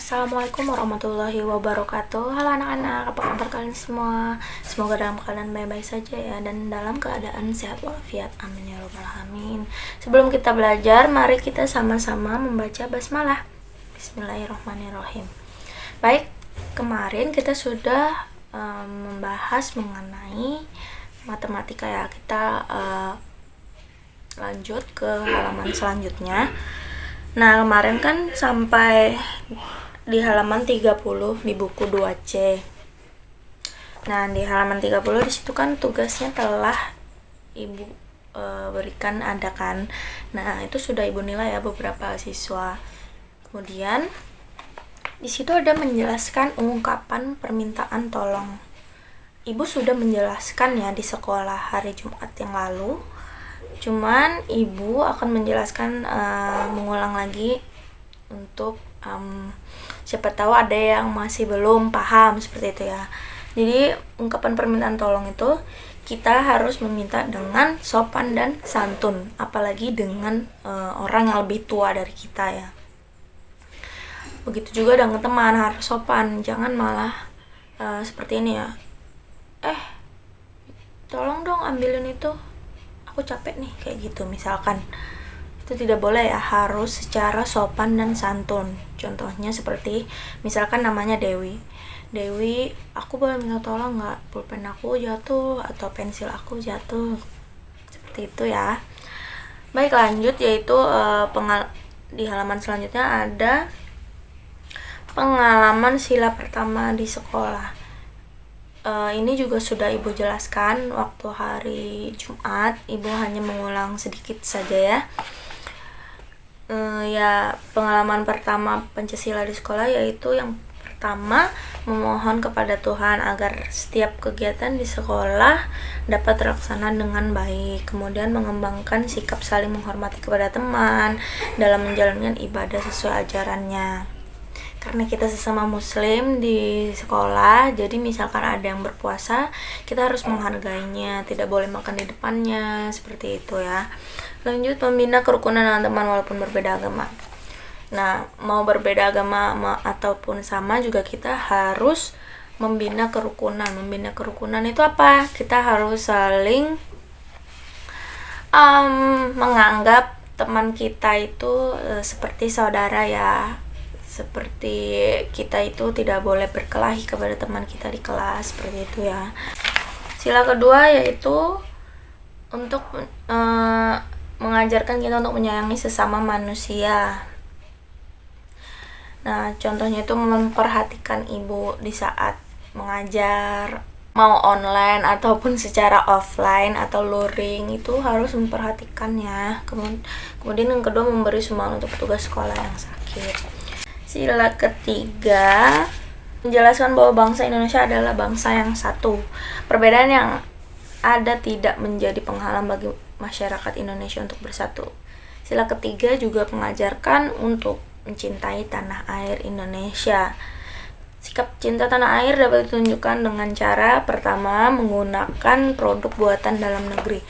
Assalamualaikum warahmatullahi wabarakatuh. Halo anak-anak, apa kabar kalian semua? Semoga dalam keadaan baik-baik saja ya, dan dalam keadaan sehat walafiat. Amin ya robbal alamin. Sebelum kita belajar, mari kita sama-sama membaca basmalah. Bismillahirrahmanirrahim. Baik, kemarin kita sudah membahas mengenai matematika ya. Kita lanjut ke halaman selanjutnya. Nah, kemarin kan sampai di halaman 30 di buku 2C. Nah, di halaman 30 di situ kan tugasnya telah Ibu berikan ada kan. Nah, itu sudah Ibu nilai ya beberapa siswa. Kemudian di situ ada menjelaskan ungkapan permintaan tolong. Ibu sudah menjelaskan ya di sekolah hari Jumat yang lalu. Cuman Ibu akan menjelaskan mengulang lagi untuk siapa tahu ada yang masih belum paham seperti itu ya. Jadi ungkapan permintaan tolong itu kita harus meminta dengan sopan dan santun, apalagi dengan orang yang lebih tua dari kita ya. Begitu juga dengan teman, harus sopan, jangan malah seperti ini ya. Tolong dong ambilin itu, aku capek nih, kayak gitu misalkan. Itu tidak boleh ya, harus secara sopan dan santun. Contohnya seperti misalkan namanya Dewi, aku boleh minta tolong nggak, pulpen aku jatuh atau pensil aku jatuh, seperti itu ya. Baik, lanjut, yaitu di halaman selanjutnya ada pengalaman sila pertama di sekolah. Ini juga sudah Ibu jelaskan waktu hari Jumat. Ibu hanya mengulang sedikit saja ya. Ya, pengalaman pertama Pancasila di sekolah yaitu yang pertama, memohon kepada Tuhan agar setiap kegiatan di sekolah dapat terlaksana dengan baik. Kemudian mengembangkan sikap saling menghormati kepada teman dalam menjalankan ibadah sesuai ajarannya. Karena kita sesama muslim di sekolah, jadi misalkan ada yang berpuasa, kita harus menghargainya, tidak boleh makan di depannya, seperti itu ya. Lanjut, membina kerukunan dengan teman walaupun berbeda agama. Nah, mau berbeda agama ataupun sama juga kita harus membina kerukunan. Membina kerukunan itu apa? Kita harus saling menganggap teman kita itu seperti saudara ya. Seperti kita itu tidak boleh berkelahi kepada teman kita di kelas, seperti itu ya. Sila kedua yaitu untuk mengajarkan kita untuk menyayangi sesama manusia. Nah, contohnya itu memperhatikan Ibu di saat mengajar, mau online ataupun secara offline atau luring, itu harus memperhatikannya. Kemudian yang kedua, memberi semangat untuk petugas sekolah yang sakit. Sila ketiga, menjelaskan bahwa bangsa Indonesia adalah bangsa yang satu. Perbedaan yang ada tidak menjadi penghalang bagi masyarakat Indonesia untuk bersatu. Sila ketiga juga mengajarkan untuk mencintai tanah air Indonesia. Sikap cinta tanah air dapat ditunjukkan dengan cara pertama, menggunakan produk buatan dalam negeri.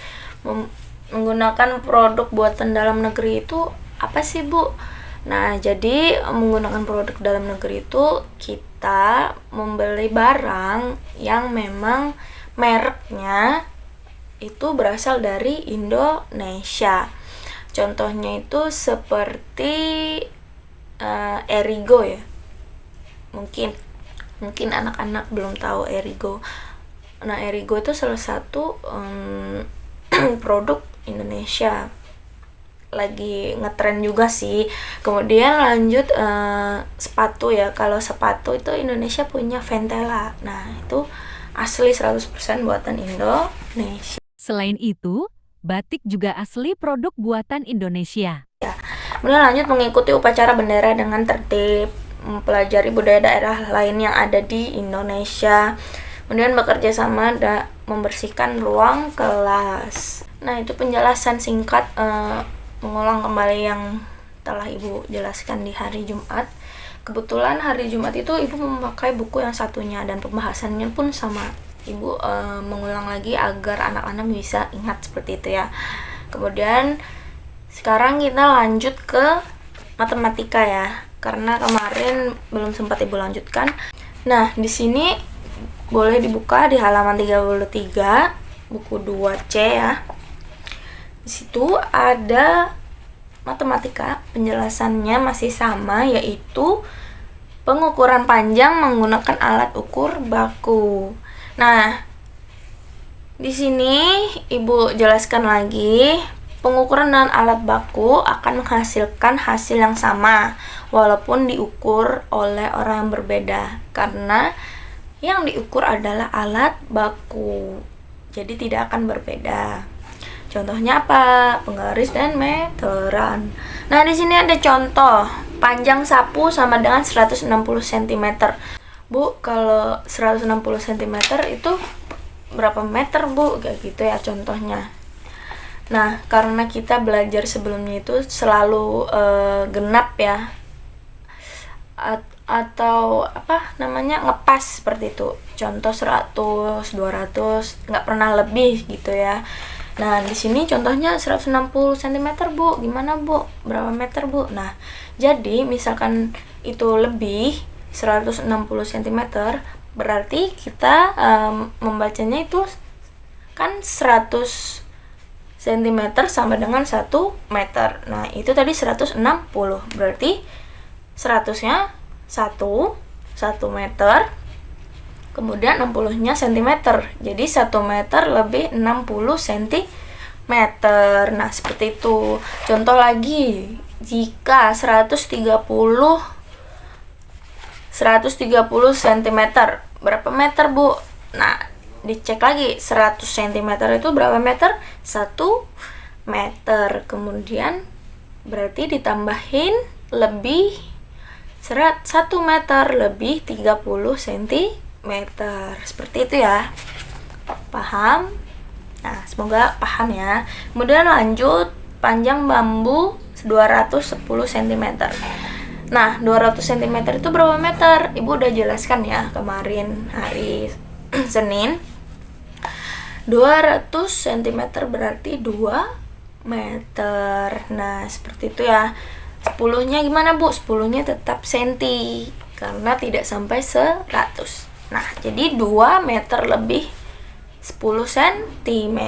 Menggunakan produk buatan dalam negeri itu apa sih, Bu? Nah, jadi menggunakan produk dalam negeri itu kita membeli barang yang memang mereknya itu berasal dari Indonesia. Contohnya itu seperti Erigo ya. Mungkin anak-anak belum tahu Erigo. Nah, Erigo itu salah satu produk Indonesia. Lagi ngetren juga sih. Kemudian lanjut sepatu ya. Kalau sepatu itu Indonesia punya Ventela. Nah, itu asli 100% buatan Indonesia. Selain itu, batik juga asli produk buatan Indonesia. Ya. Kemudian lanjut, mengikuti upacara bendera dengan tertib, mempelajari budaya daerah lain yang ada di Indonesia. Kemudian bekerja sama membersihkan ruang kelas. Nah, itu penjelasan singkat mengulang kembali yang telah Ibu jelaskan di hari Jumat. Kebetulan hari Jumat itu Ibu memakai buku yang satunya dan pembahasannya pun sama. Ibu mengulang lagi agar anak-anak bisa ingat seperti itu ya. Kemudian sekarang kita lanjut ke matematika ya. karena kemarin belum sempat ibu lanjutkan. Nah, di sini boleh dibuka di halaman 33 buku 2C ya. Di situ ada matematika, penjelasannya masih sama, yaitu pengukuran panjang menggunakan alat ukur baku. Nah, di sini ibu jelaskan lagi, pengukuran dengan alat baku akan menghasilkan hasil yang sama walaupun diukur oleh orang yang berbeda, karena yang diukur adalah alat baku, jadi tidak akan berbeda. Contohnya apa? Penggaris dan meteran. Nah, di sini ada contoh. Panjang sapu sama dengan 160 cm. Bu, kalau 160 cm itu berapa meter, Bu? Kayak gitu ya contohnya. Nah, karena kita belajar sebelumnya itu selalu genap ya. Atau apa namanya, ngepas seperti itu. Contoh 100, 200, nggak pernah lebih gitu ya. Nah, di sini contohnya 160 cm, Bu. Gimana, Bu? Berapa meter, Bu? Nah, jadi misalkan itu lebih 160 cm, berarti kita membacanya itu kan 100 cm sama dengan 1 meter. Nah, itu tadi 160. Berarti 100-nya 1 meter. Kemudian 60-nya cm. Jadi 1 meter lebih 60 cm. Nah, seperti itu. Contoh lagi, jika 130 cm, berapa meter, Bu? Nah, dicek lagi, 100 cm itu berapa meter? 1 meter. Kemudian berarti ditambahin lebih 1 meter lebih 30 cm. Seperti itu ya. Paham? Nah, semoga paham ya. Kemudian lanjut, panjang bambu 210 cm. Nah, 200 cm itu berapa meter? Ibu udah jelaskan ya kemarin hari Senin. 200 cm berarti 2 meter. Nah, seperti itu ya. 10-nya gimana, Bu? 10-nya tetap senti karena tidak sampai 100. Nah, jadi 2 meter lebih 10 cm.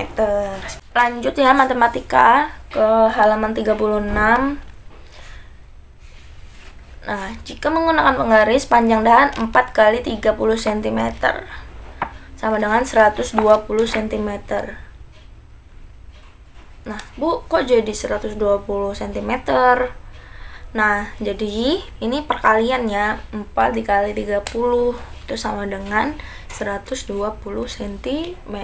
Lanjut ya matematika ke halaman 36. Nah, jika menggunakan penggaris, panjang dahan 4 kali 30 cm sama dengan 120 cm. Nah, Bu, kok jadi 120 cm? Nah, jadi ini perkalian ya. 4 dikali 30 itu sama dengan 120 cm.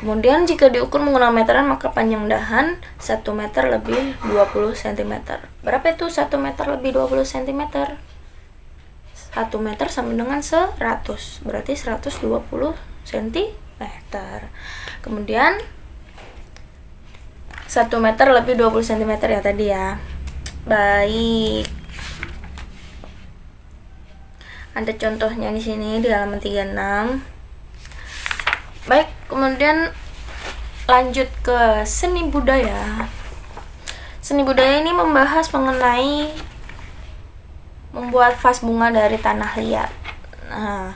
Kemudian jika diukur menggunakan meteran, maka panjang dahan 1 meter lebih 20 cm. Berapa itu 1 meter lebih 20 cm? 1 meter sama dengan 100. Berarti 120 cm. Kemudian 1 meter lebih 20 cm ya tadi ya. Baik. Ada contohnya di sini di halaman 36. Baik, kemudian lanjut ke seni budaya. Seni budaya ini membahas mengenai membuat vas bunga dari tanah liat. Nah,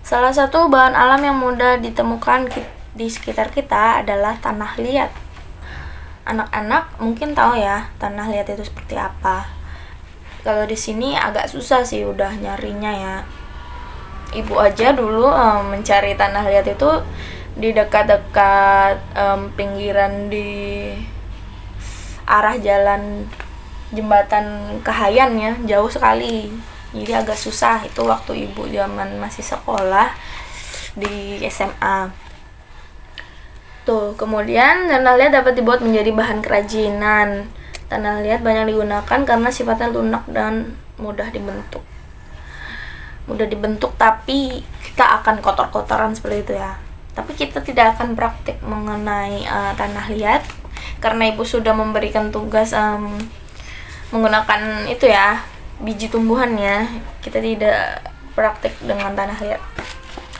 salah satu bahan alam yang mudah ditemukan di sekitar kita adalah tanah liat. Anak-anak mungkin tahu ya tanah liat itu seperti apa. Kalau di sini agak susah sih udah nyarinya ya. Ibu aja dulu mencari tanah liat itu di dekat-dekat pinggiran di arah jalan jembatan Kahayan ya, jauh sekali. Jadi agak susah itu waktu ibu zaman masih sekolah di SMA. Tuh, kemudian tanah liat dapat dibuat menjadi bahan kerajinan. Tanah liat banyak digunakan karena sifatnya lunak dan mudah dibentuk. Tapi kita akan kotor-kotoran seperti itu ya. Tapi kita tidak akan praktik mengenai tanah liat karena ibu sudah memberikan tugas menggunakan itu ya, biji tumbuhannya. Kita tidak praktik dengan tanah liat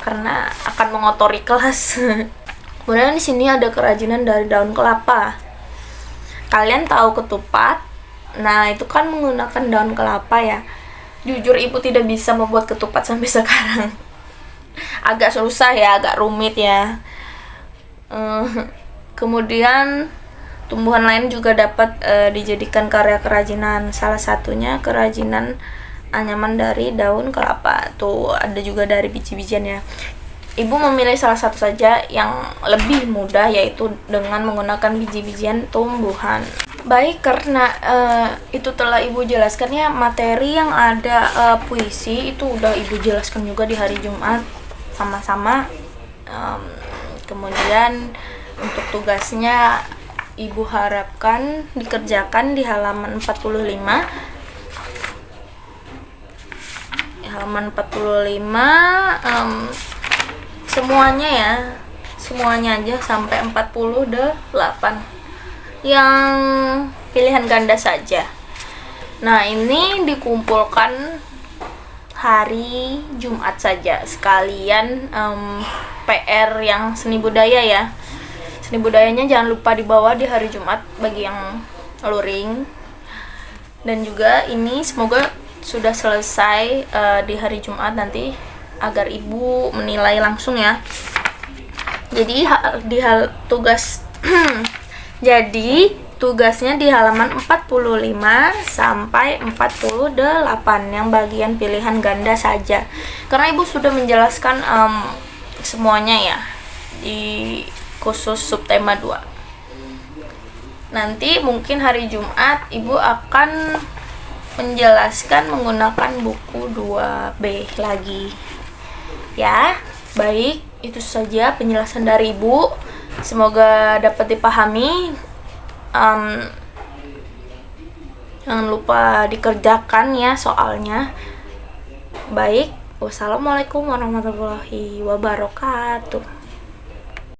karena akan mengotori kelas. Kemudian di sini ada kerajinan dari daun kelapa. Kalian tahu ketupat? Nah, itu kan menggunakan daun kelapa ya. Jujur ibu tidak bisa membuat ketupat sampai sekarang. Agak susah ya, agak rumit ya. Kemudian tumbuhan lain juga dapat dijadikan karya kerajinan. Salah satunya kerajinan anyaman dari daun kelapa. Tuh ada juga dari biji-bijian ya. Ibu memilih salah satu saja yang lebih mudah, yaitu dengan menggunakan biji-bijian tumbuhan. Baik, karena itu telah ibu jelaskan ya, materi yang ada puisi itu udah ibu jelaskan juga di hari Jumat sama-sama. Kemudian untuk tugasnya ibu harapkan dikerjakan di halaman 45. Halaman 45 semuanya aja sampai 48 yang pilihan ganda saja. Nah, ini dikumpulkan hari Jumat saja, sekalian PR yang seni budaya ya. Seni budayanya jangan lupa dibawa di hari Jumat bagi yang luring. Dan juga ini semoga sudah selesai di hari Jumat nanti, agar ibu menilai langsung ya. Jadi tugas jadi tugasnya di halaman 45 sampai 48 yang bagian pilihan ganda saja. Karena ibu sudah menjelaskan semuanya ya di khusus subtema 2. Nanti mungkin hari Jumat ibu akan menjelaskan menggunakan buku 2B lagi. Ya, baik, itu saja penjelasan dari ibu. Semoga dapat dipahami. Jangan lupa dikerjakan ya soalnya. Baik, wassalamualaikum warahmatullahi wabarakatuh.